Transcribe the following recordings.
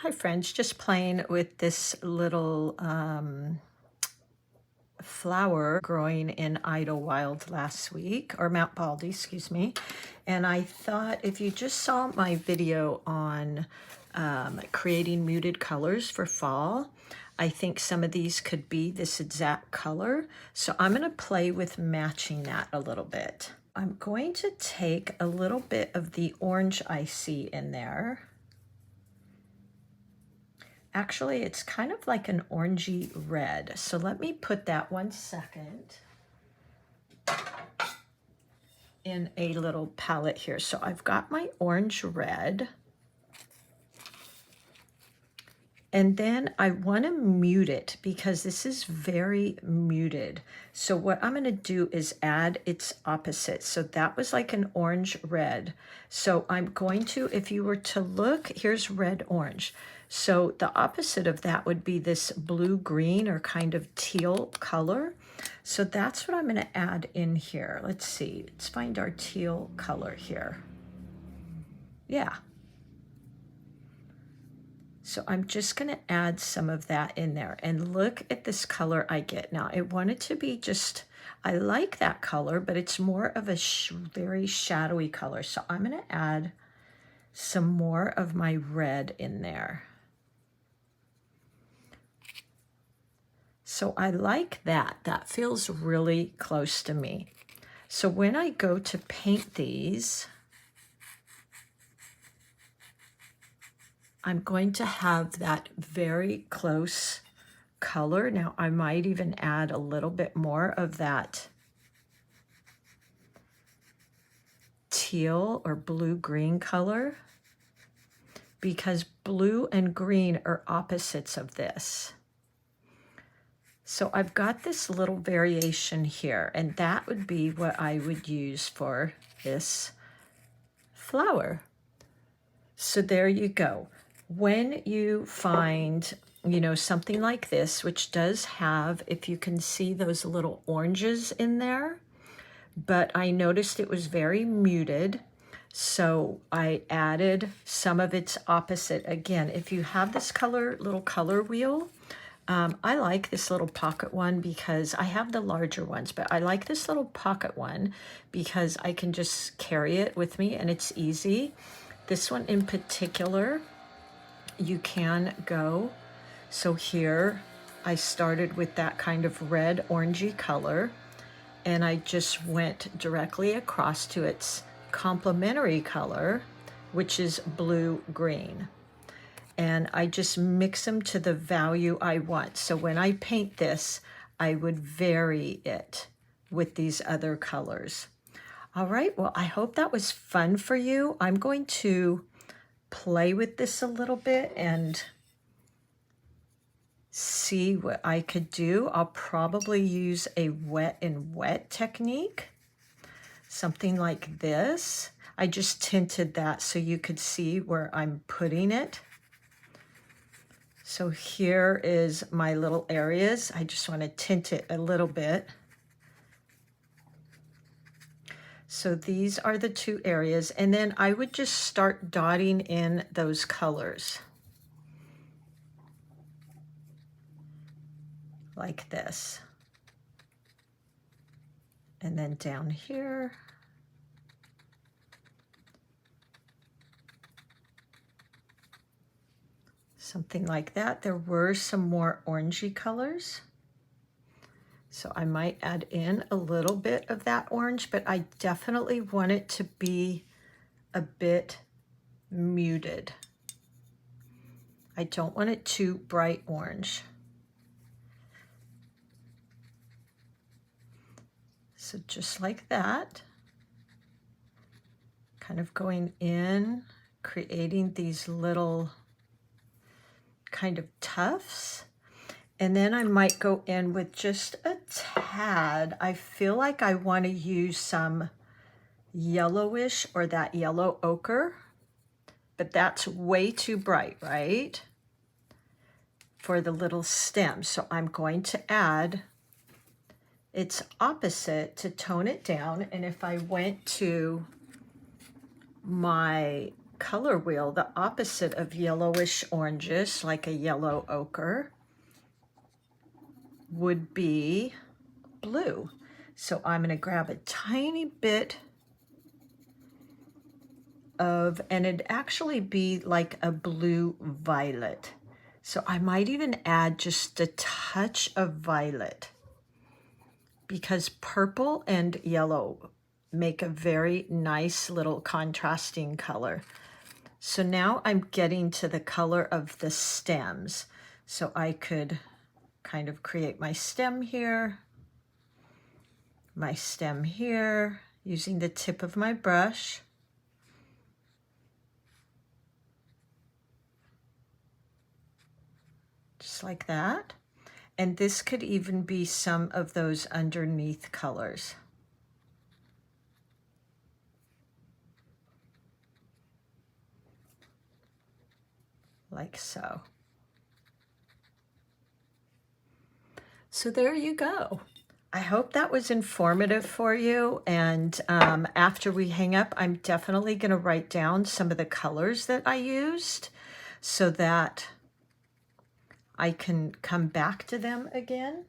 Hi friends, just playing with this little flower growing in Idlewild last week, or Mount Baldy, excuse me. And I thought if you just saw my video on creating muted colors for fall, I think some of these could be this exact color. So I'm going to play with matching that a little bit. I'm going to take a little bit of the orange I see in there. Actually, it's kind of like an orangey red. So let me put that 1 second in a little palette here. So I've got my orange red. And then I want to mute it because this is very muted. So what I'm going to do is add its opposite. So that was like an orange red. So I'm going to, if you were to look, here's red orange. So the opposite of that would be this blue green or kind of teal color. So that's what I'm going to add in here. Let's see. Let's find our teal color here. Yeah. So I'm just going to add some of that in there and look at this color I get. Now I want it to be just, I like that color, but it's more of a very shadowy color. So I'm going to add some more of my red in there. So I like that. That feels really close to me. So when I go to paint these, I'm going to have that very close color. Now I might even add a little bit more of that teal or blue-green color because blue and green are opposites of this. So I've got this little variation here, and that would be what I would use for this flower. So there you go. When you find, you know, something like this, which does have, if you can see those little oranges in there, but I noticed it was very muted. So I added some of its opposite. Again, if you have this little color wheel, I like this little pocket one because I have the larger ones, but I like this little pocket one because I can just carry it with me and it's easy. This one in particular, you can go. So here I started with that kind of red orangey color and I just went directly across to its complementary color, which is blue-green. And I just mix them to the value I want. So when I paint this, I would vary it with these other colors. All right, well, I hope that was fun for you. I'm going to play with this a little bit and see what I could do. I'll probably use a wet and wet technique, something like this. I just tinted that so you could see where I'm putting it. So here is my little areas. I just want to tint it a little bit. So these are the two areas, and then I would just start dotting in those colors like this. And then down here. Something like that. There were some more orangey colors. So I might add in a little bit of that orange, but I definitely want it to be a bit muted. I don't want it too bright orange. So just like that, kind of going in, creating these little kind of tufts. And then I might go in with just a tad. I feel like I want to use some yellowish or that yellow ochre, but that's way too bright, right? For the little stem. So I'm going to add its opposite to tone it down. And if I went to my color wheel, the opposite of yellowish oranges, like a yellow ochre, would be blue. So I'm going to grab a tiny bit of, and it'd actually be like a blue violet. So I might even add just a touch of violet, because purple and yellow make a very nice little contrasting color. So now I'm getting to the color of the stems. So I could kind of create my stem here, using the tip of my brush. Just like that. And this could even be some of those underneath colors. Like so. So there you go. I hope that was informative for you. And after we hang up, I'm definitely going to write down some of the colors that I used so that I can come back to them again.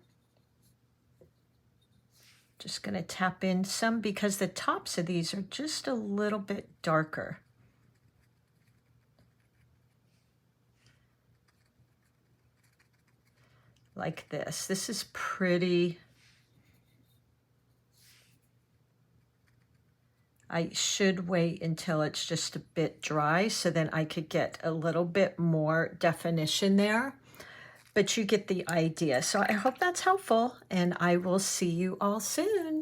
Just going to tap in some because the tops of these are just a little bit darker. Like this. This is pretty. I should wait until it's just a bit dry so then I could get a little bit more definition there. But you get the idea. So I hope that's helpful, and I will see you all soon.